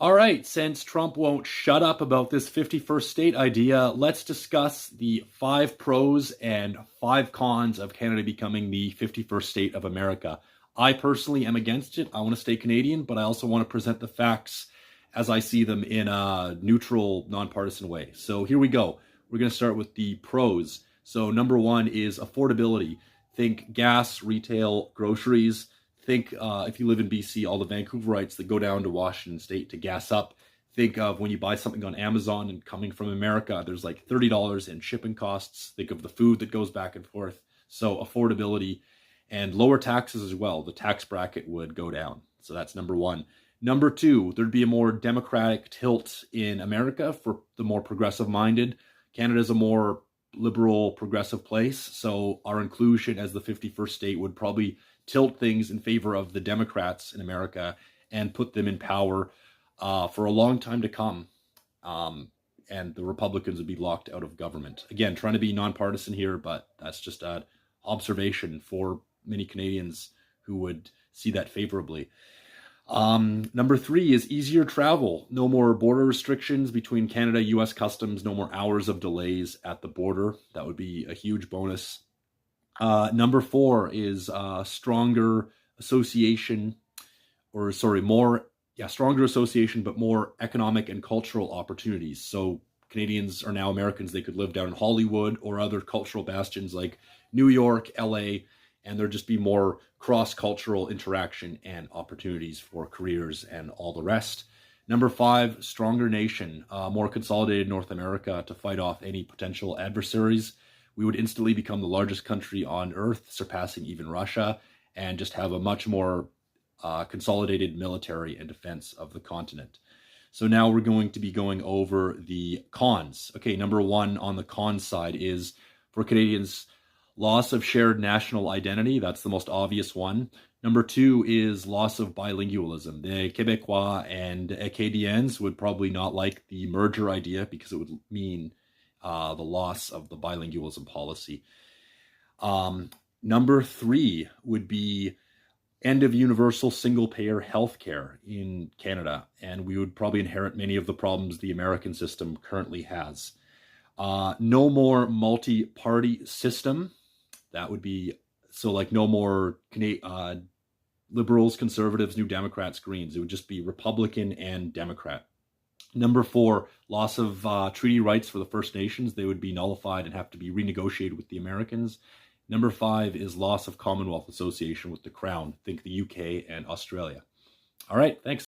All right, since Trump won't shut up about this 51st state idea, let's discuss the 5 pros and 5 cons of Canada becoming the 51st state of America. I personally am against it. I want to stay Canadian, but I also want to present the facts as I see them in a neutral, nonpartisan way. So here we go. We're going to start with the pros. So, number one is affordability. Think gas, retail, groceries. Think if you live in BC, all the Vancouverites that go down to Washington State to gas up. Think of when you buy something on Amazon and coming from America, there's like $30 in shipping costs. Think of the food that goes back and forth. So affordability and lower taxes as well. The tax bracket would go down. So that's number one. Number two, there'd be a more democratic tilt in America for the more progressive minded. Canada's a more liberal, progressive place. So our inclusion as the 51st state would probably tilt things in favor of the Democrats in America and put them in power for a long time to come. And the Republicans would be locked out of government. Again, trying to be nonpartisan here, but that's just an observation for many Canadians who would see that favorably. Number three is easier travel. No more border restrictions between Canada, US customs, no more hours of delays at the border. That would be a huge bonus. Number four is stronger association, stronger association, but more economic and cultural opportunities. So Canadians are now Americans. They could live down in Hollywood or other cultural bastions like New York, LA, and there'd just be more cross-cultural interaction and opportunities for careers and all the rest. Number five, stronger nation, more consolidated North America to fight off any potential adversaries. We would instantly become the largest country on earth, surpassing even Russia, and just have a much more consolidated military and defense of the continent. So now we're going to be going over the cons. Okay, number one on the cons side is for Canadians, loss of shared national identity. That's the most obvious one. Number two is loss of bilingualism. The Québécois and Acadiens would probably not like the merger idea because it would mean the loss of the bilingualism policy. Number three would be end of universal single-payer healthcare in Canada, and we would probably inherit many of the problems the American system currently has. No more multi-party system. That would be, so like no more liberals, conservatives, New Democrats, Greens. It would just be Republican and Democrat. Number four, loss of treaty rights for the First Nations. They would be nullified and have to be renegotiated with the Americans. Number five is loss of Commonwealth association with the Crown. Think the UK and Australia. All right, thanks.